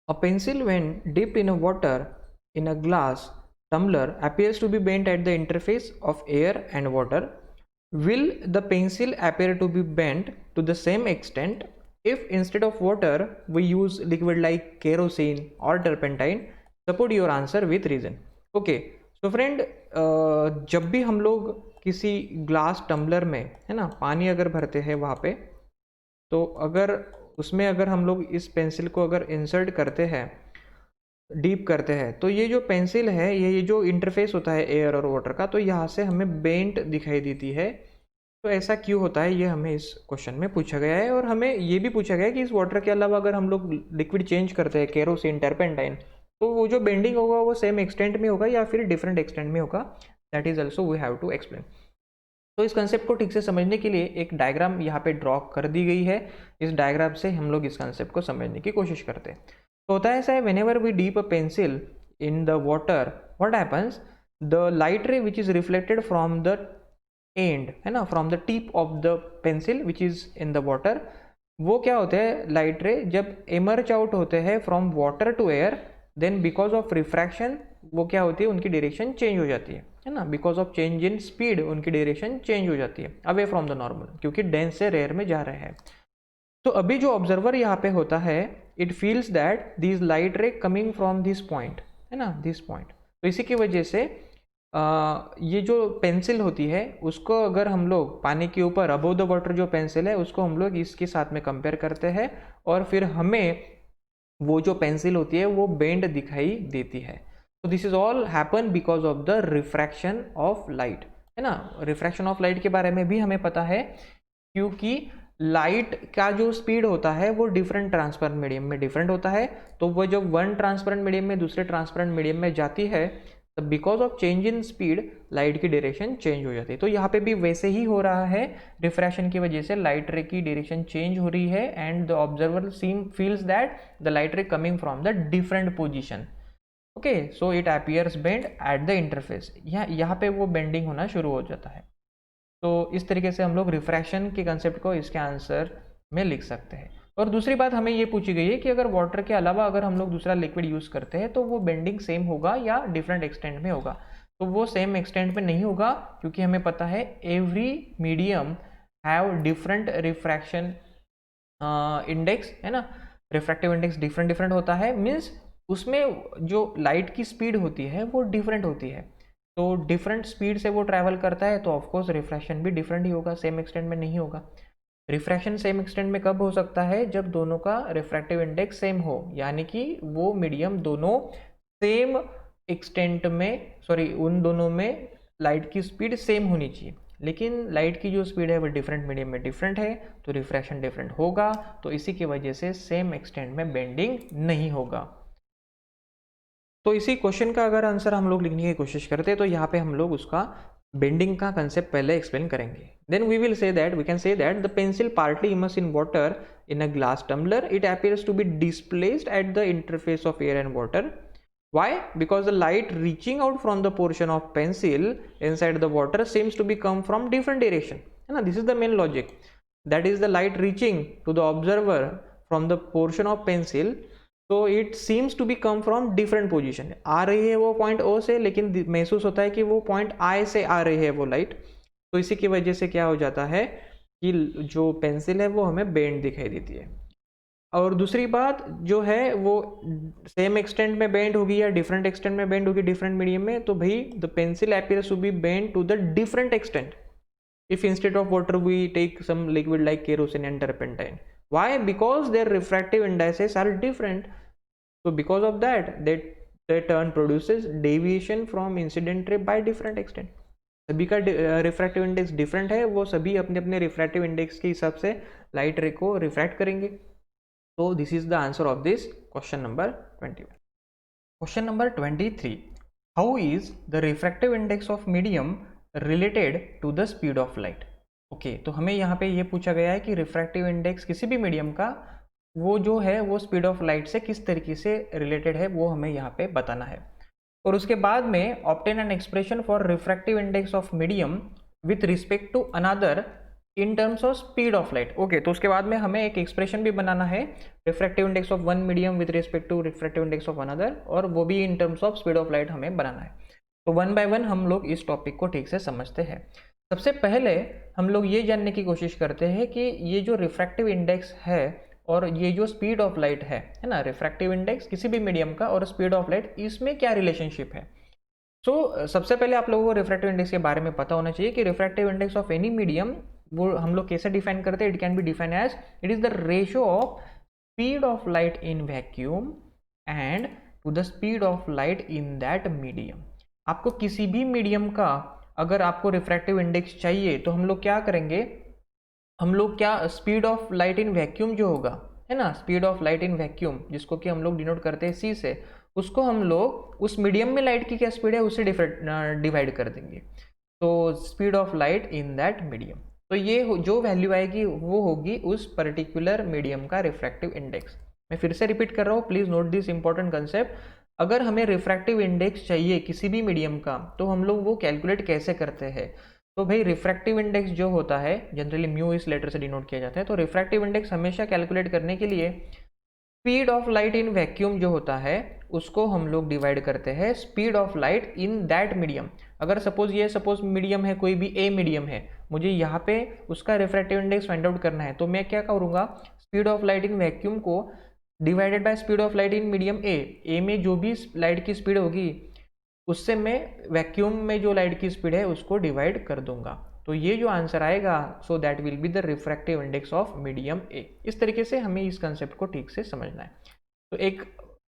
A pencil, when dipped in a water in a glass tumbler, appears to be bent at the interface of air and water. Will the pencil appear to be bent to the same extent if instead of water we use liquid like kerosene or turpentine? Support your answer with reason. Okay, so friend, जब भी हम लोग किसी glass tumbler में है ना पानी अगर भरते हैं वहाँ पे, तो अगर उसमें अगर हम लोग इस पेंसिल को अगर इंसर्ट करते हैं, डीप करते हैं, तो ये जो पेंसिल है ये जो इंटरफेस होता है एयर और वाटर का, तो यहाँ से हमें बेंट दिखाई देती है। तो ऐसा क्यों होता है, ये हमें इस क्वेश्चन में पूछा गया है। और हमें ये भी पूछा गया है कि इस वाटर के अलावा अगर हम लोग लिक्विड चेंज करते हैं, केरोसिन, टर्पेंटाइन, तो वो जो बेंडिंग होगा वो सेम एक्सटेंट में होगा या फिर डिफरेंट एक्सटेंट में होगा। That is also we have to explain. तो इस कंसेप्ट को ठीक से समझने के लिए एक डायग्राम यहाँ पे ड्रॉ कर दी गई है। इस डायग्राम से हम लोग इस कंसेप्ट को समझने की कोशिश करते हैं। तो होता है ऐसा है, whenever we dip a pencil in the water, what happens, the light ray which is reflected from the end, है ना, from the tip of the pencil which is in the water, वो क्या होते हैं, light रे जब emerge out होते हैं from water to air, then because of refraction वो क्या होती है, उनकी डायरेक्शन चेंज हो जाती है ना, because of change in speed उनकी डायरेक्शन चेंज हो जाती है अवे फ्रॉम द नॉर्मल, क्योंकि डेंस से रेयर में जा रहे हैं। तो अभी जो ऑब्जर्वर यहाँ पे होता है, it feels that this light ray coming from this point, है ना, दिस पॉइंट। तो इसी की वजह से ये जो पेंसिल होती है उसको अगर हम लोग पानी के ऊपर अबव द वाटर जो पेंसिल है उसको हम लोग इसके साथ में कंपेयर करते हैं, और फिर हमें वो जो पेंसिल होती है वो बेंड दिखाई देती है। तो this is all happen because of the refraction of light, है ना। रिफ्रैक्शन ऑफ लाइट के बारे में भी हमें पता है, क्योंकि लाइट का जो स्पीड होता है वो डिफरेंट ट्रांसपेरेंट मीडियम में डिफरेंट होता है। तो वो जब वन ट्रांसपेरेंट मीडियम में दूसरे ट्रांसपेरेंट मीडियम में जाती है, तो because of change in speed light की डायरेक्शन चेंज हो जाती है। तो यहाँ पे भी वैसे ही हो रहा है, रिफ्रैक्शन की वजह से लाइट रे की डायरेक्शन चेंज हो रही है and the observer feels that the light ray coming from the different position. Okay, so it appears bend at the interface, यहाँ पे वो बेंडिंग होना शुरू हो जाता है। तो इस तरीके से हम लोग रिफ्रैक्शन के कंसेप्ट को इसके आंसर में लिख सकते हैं। और दूसरी बात हमें ये पूछी गई है कि अगर वाटर के अलावा अगर हम लोग दूसरा लिक्विड यूज़ करते हैं तो वो बेंडिंग सेम होगा या डिफरेंट एक्सटेंट में होगा। तो वो सेम एक्सटेंट में नहीं होगा, क्योंकि हमें पता है every medium have different refraction index, है ना। रिफ्रैक्टिव इंडेक्स डिफरेंट डिफरेंट होता है, मीन्स उसमें जो लाइट की स्पीड होती है वो डिफरेंट होती है। तो डिफरेंट स्पीड से वो ट्रैवल करता है, तो ऑफकोर्स रिफ्रैक्शन भी डिफरेंट ही होगा, सेम एक्सटेंट में नहीं होगा। रिफ्रैक्शन सेम एक्सटेंट में कब हो सकता है, जब दोनों का रिफ्रैक्टिव इंडेक्स सेम हो, यानी कि वो मीडियम दोनों सेम एक्सटेंट में, सॉरी उन दोनों में लाइट की स्पीड सेम होनी चाहिए। लेकिन लाइट की जो स्पीड है वो डिफरेंट मीडियम में डिफरेंट है, तो रिफ्रैक्शन डिफरेंट होगा, तो इसी की वजह से सेम एक्सटेंट में बेंडिंग नहीं होगा। तो इसी क्वेश्चन का अगर आंसर हम लोग लिखने की कोशिश करते हैं, तो यहाँ पे हम लोग उसका बेंडिंग का कंसेप्ट पहले एक्सप्लेन करेंगे। Then we will say that, we can say that the pencil partly immerse in water in a glass tumbler, it appears to be displaced at the interface of air and water. Why? Because the light reaching out from the portion of pencil inside the water seems to be come from different direction. This is the main logic. That is the light reaching to the observer from the portion of pencil. तो it seems to be come from different position, आ रही है वो point ओ से, लेकिन महसूस होता है कि वो पॉइंट आई से आ रही है वो लाइट। तो इसी की वजह से क्या हो जाता है कि जो पेंसिल है वो हमें बेंड दिखाई देती है। और दूसरी बात जो है वो सेम एक्सटेंट में बेंड होगी या डिफरेंट एक्सटेंट में बेंड होगी डिफरेंट मीडियम में, तो भाई the pencil appears to be bend to the different extent if instead of water we take some liquid like kerosene and turpentine. Why? Because their refractive indices are different. So because of that, they turn produces deviation from incident ray by different extent. सभी का refractive index different है, वो सभी अपने अपने refractive index के हिसाब से लाइट रे को रिफ्रैक्ट करेंगे। तो this is the answer of this question number 21। Question number 23, how is the refractive index of medium related to the speed of light. Okay, तो हमें यहाँ पे ये पूछा गया है कि रिफ्रैक्टिव इंडेक्स किसी भी मीडियम का वो जो है वो स्पीड ऑफ लाइट से किस तरीके से रिलेटेड है, वो हमें यहाँ पे बताना है। और उसके बाद में obtain an expression for refractive index of medium with respect to another in terms of speed of light. Okay, तो उसके बाद में हमें एक एक्सप्रेशन भी बनाना है, refractive index of one medium with respect to refractive index of another, और वो भी in terms of speed of light हमें बनाना है। तो वन बाय वन हम लोग इस टॉपिक को ठीक से समझते हैं। सबसे पहले हम लोग ये जानने की कोशिश करते हैं कि ये जो रिफ्रैक्टिव इंडेक्स है और ये जो स्पीड ऑफ लाइट है ना, रिफ्रैक्टिव इंडेक्स किसी भी मीडियम का और स्पीड ऑफ लाइट, इसमें क्या रिलेशनशिप है। सबसे पहले आप लोगों को रिफ्रैक्टिव इंडेक्स के बारे में पता होना चाहिए कि refractive index of any medium वो हम लोग कैसे डिफाइन करते हैं। It can be define as it is the ratio of speed of light in vacuum and to the speed of light in that medium. आपको किसी भी मीडियम का अगर आपको रिफ्रैक्टिव इंडेक्स चाहिए तो हम लोग क्या करेंगे, हम लोग क्या speed of light in vacuum जो होगा है ना, speed of light in vacuum जिसको कि हम लोग डिनोट करते हैं सी से, उसको हम लोग उस मीडियम में लाइट की क्या स्पीड है उससे डिवाइड कर देंगे। तो speed of light in that medium, तो ये जो वैल्यू आएगी वो होगी उस पर्टिकुलर मीडियम का रिफ्रैक्टिव इंडेक्स। मैं फिर से रिपीट कर रहा हूँ, please note this important concept. अगर हमें रिफ्रैक्टिव इंडेक्स चाहिए किसी भी मीडियम का तो हम लोग वो कैलकुलेट कैसे करते हैं। तो भाई रिफ्रैक्टिव इंडेक्स जो होता है जनरली म्यू इस लेटर से डिनोट किया जाता है। तो रिफ्रैक्टिव इंडेक्स हमेशा कैलकुलेट करने के लिए speed of light in vacuum जो होता है उसको हम लोग डिवाइड करते हैं speed of light in that medium. अगर सपोज मीडियम है, कोई भी ए मीडियम है, मुझे यहाँ पे उसका रिफ्रैक्टिव इंडेक्स फाइंड आउट करना है, तो मैं क्या करूँगा, speed of light in vacuum को divided by speed of light in medium A में जो भी लाइट की स्पीड होगी उससे मैं वैक्यूम में जो लाइट की स्पीड है उसको डिवाइड कर दूंगा। तो ये जो आंसर आएगा so that will be the refractive index of medium ए। इस तरीके से हमें इस कंसेप्ट को ठीक से समझना है। तो एक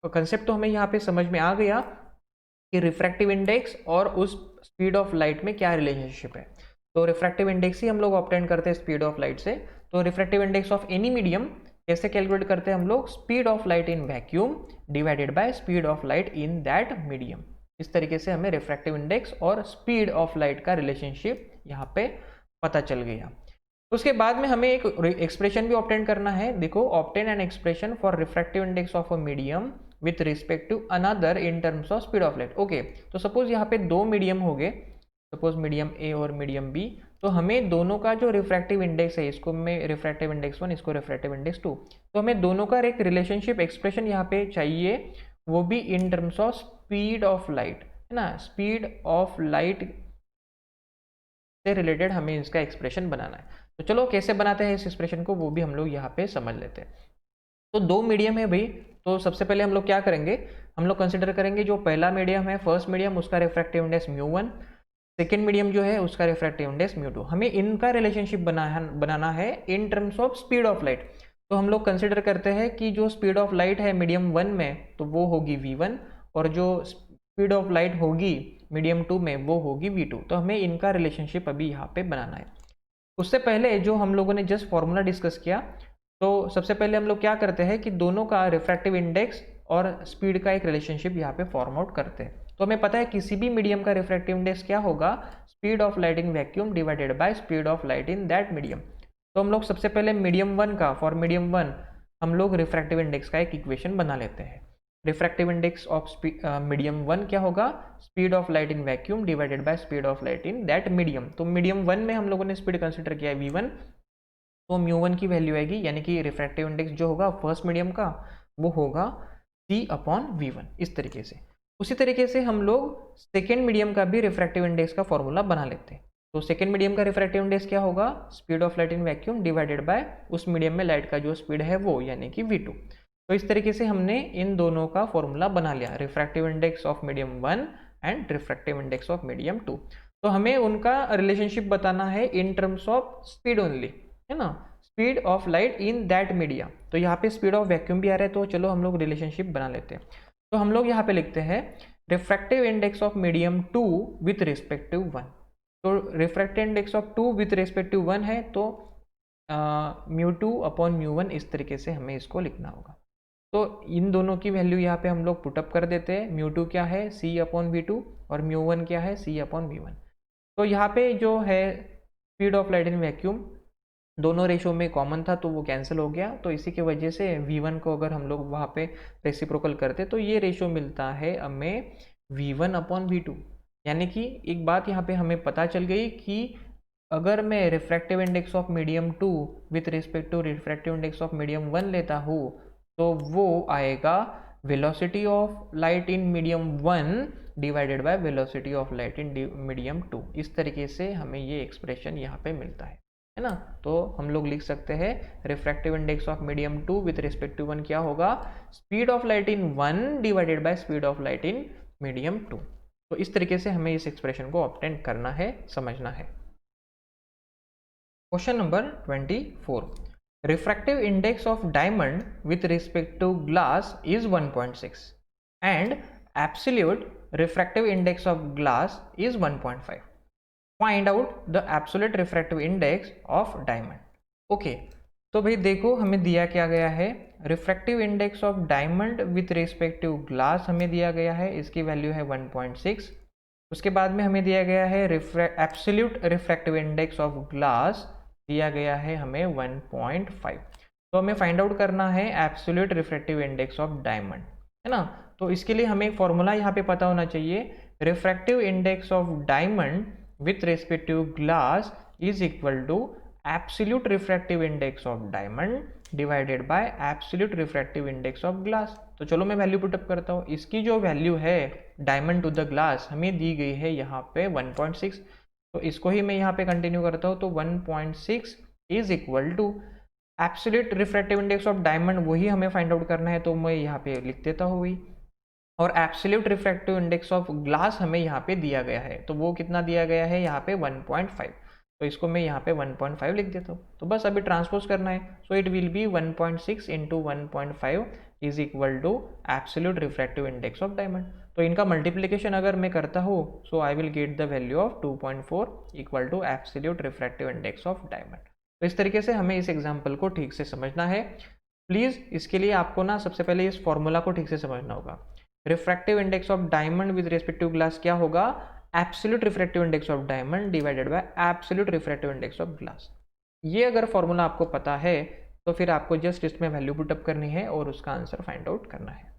कंसेप्ट तो हमें यहाँ पे समझ में आ गया कि रिफ्रैक्टिव इंडेक्स और उस स्पीड ऑफ लाइट में क्या रिलेशनशिप है। तो रिफ्रैक्टिव इंडेक्स ही हम लोग ऑब्टेन करते हैं स्पीड ऑफ लाइट से। तो refractive index of any medium कैसे कैलकुलेट करते हैं हम लोग, speed of light in vacuum divided by speed of light in that medium. इस तरीके से हमें रिफ्रैक्टिव इंडेक्स और स्पीड ऑफ लाइट का रिलेशनशिप यहाँ पे पता चल गया। उसके बाद में हमें एक एक्सप्रेशन भी ऑब्टेन करना है। देखो, obtain an expression for refractive index of a medium with respect to another in terms of speed of light. Okay, तो सपोज यहाँ पे दो मीडियम हो गए, सपोज मीडियम ए और मीडियम बी, तो हमें दोनों का जो रिफ्रैक्टिव इंडेक्स है, इसको मैं रिफ्रैक्टिव इंडेक्स 1, इसको रिफ्रैक्टिव इंडेक्स 2, तो हमें दोनों का एक रिलेशनशिप एक्सप्रेशन यहाँ पे चाहिए, वो भी in terms of speed of light है ना। स्पीड ऑफ लाइट से रिलेटेड हमें इसका एक्सप्रेशन बनाना है। तो चलो कैसे बनाते हैं इस एक्सप्रेशन को वो भी हम लोग यहाँ पे समझ लेते हैं। तो दो मीडियम है भाई, तो सबसे पहले हम लोग क्या करेंगे, हम लोग कंसिडर करेंगे जो पहला मीडियम है, फर्स्ट मीडियम, उसका रिफ्रैक्टिव इंडेक्स μ1, सेकेंड मीडियम जो है उसका रिफ्रैक्टिव इंडेक्स μ2। हमें इनका रिलेशनशिप बनाना है इन terms of speed of light. तो हम लोग कंसिडर करते हैं कि जो स्पीड ऑफ लाइट है मीडियम 1 में तो वो होगी v1, और जो स्पीड ऑफ लाइट होगी मीडियम 2 में वो होगी v2। तो हमें इनका रिलेशनशिप अभी यहाँ पे बनाना है। उससे पहले जो हम लोगों ने जस्ट फॉर्मूला डिस्कस किया, तो सबसे पहले हम लोग क्या करते हैं कि दोनों का रिफ्रैक्टिव इंडेक्स और स्पीड का एक रिलेशनशिप यहाँ पे फॉर्म आउट करते हैं। तो हमें पता है किसी भी मीडियम का रिफ्रैक्टिव इंडेक्स क्या होगा, speed of light in vacuum divided by speed of light in that medium. तो हम लोग सबसे पहले मीडियम 1 का, फॉर मीडियम 1 हम लोग रिफ्रैक्टिव इंडेक्स का एक इक्वेशन बना लेते हैं। रिफ्रैक्टिव इंडेक्स ऑफ मीडियम 1 क्या होगा, speed of light in vacuum divided by speed of light in that medium. तो मीडियम 1 में हम लोगों ने स्पीड कंसिडर किया है v1, तो μ1 की वैल्यू आएगी, यानी कि रिफ्रैक्टिव इंडेक्स जो होगा फर्स्ट मीडियम का वो होगा c/v1। इस तरीके से उसी तरीके से हम लोग सेकेंड मीडियम का भी रिफ्रैक्टिव इंडेक्स का फॉर्मूला बना लेते हैं। तो सेकेंड मीडियम का रिफ्रैक्टिव इंडेक्स क्या होगा, speed of light in vacuum divided by उस मीडियम में लाइट का जो स्पीड है वो, यानी कि v2। तो इस तरीके से हमने इन दोनों का फॉर्मूला बना लिया, refractive index of medium 1 and refractive index of medium 2। तो हमें उनका रिलेशनशिप बताना है इन टर्म्स ऑफ स्पीड ओनली, है ना, speed of light in that media. तो यहाँ पे स्पीड ऑफ वैक्यूम भी आ रहा है, तो चलो हम लोग रिलेशनशिप बना लेते हैं। तो हम लोग यहाँ पे लिखते हैं refractive index of medium 2 with respective 1। तो refractive index of 2 with respective 1 है, तो μ2/μ1 इस तरीके से हमें इसको लिखना होगा। तो इन दोनों की वैल्यू यहाँ पे हम लोग पुटअप कर देते हैं। μ2 क्या है c/v2 और μ1 क्या है c/v1। तो यहाँ पे जो है speed of light in vacuum दोनों रेशो में कॉमन था तो वो कैंसिल हो गया। तो इसी की वजह से v1 को अगर हम लोग वहाँ पे रेसिप्रोकल करते तो ये रेशो मिलता है हमें v1/v2। यानी कि एक बात यहाँ पे हमें पता चल गई कि अगर मैं refractive index of medium 2 with respect to refractive index of medium 1 लेता हूँ तो वो आएगा velocity of light in medium 1 divided by velocity of light in medium 2। इस तरीके से हमें ये एक्सप्रेशन यहाँ पे मिलता है ना। तो हम लोग लिख सकते हैं refractive index of medium 2 with respect to 1 क्या होगा, speed of light in 1 divided by speed of light in medium 2। तो इस तरीके से हमें इस एक्सप्रेशन को ऑब्टेन करना है, समझना है। Question number 24, refractive index of diamond with respect to glass is 1.6 and absolute refractive index of glass is 1.5. Find out the absolute refractive index of diamond. Okay, तो भाई देखो हमें दिया क्या गया है, refractive index of diamond with respect to glass हमें दिया गया है, इसकी वैल्यू है 1.6। उसके बाद में हमें दिया गया है absolute refractive index of glass दिया गया है हमें 1.5। तो हमें फाइंड आउट करना है absolute refractive index of diamond, है ना। तो इसके लिए हमें एक फॉर्मूला यहाँ पे पता होना चाहिए, refractive index of diamond with respect to glass is equal to absolute refractive index of diamond divided by absolute refractive index of glass. तो चलो मैं वैल्यू पुटअप करता हूँ। इसकी जो वैल्यू है डायमंड टू द ग्लास हमें दी गई है यहाँ पे 1.6, तो इसको ही मैं यहाँ पे कंटिन्यू करता हूँ। तो 1.6 is equal to absolute refractive index of diamond, वही हमें फाइंड आउट करना है, तो मैं यहाँ पे लिख देता हूँ वही। और absolute refractive index of glass हमें यहाँ पे दिया गया है, तो वो कितना दिया गया है यहाँ पे 1.5, तो इसको मैं यहाँ पे 1.5 लिख देता हूँ। तो बस अभी ट्रांसपोज करना है, so it will be 1.6 into 1.5 is equal to absolute refractive index of diamond. तो इनका मल्टीप्लिकेशन अगर मैं करता हूँ, so I will get the value of 2.4 equal to absolute refractive index of diamond. तो इस तरीके से हमें इस एग्जाम्पल को ठीक से समझना है। प्लीज़ इसके लिए आपको ना सबसे पहले इस फॉर्मूला को ठीक से समझना होगा। Refractive index of diamond with respect to glass क्या होगा, absolute refractive index of diamond divided by absolute refractive index of glass. ये अगर फॉर्मूला आपको पता है तो फिर आपको जस्ट इसमें वैल्यू पुटअप करनी है और उसका आंसर फाइंड आउट करना है।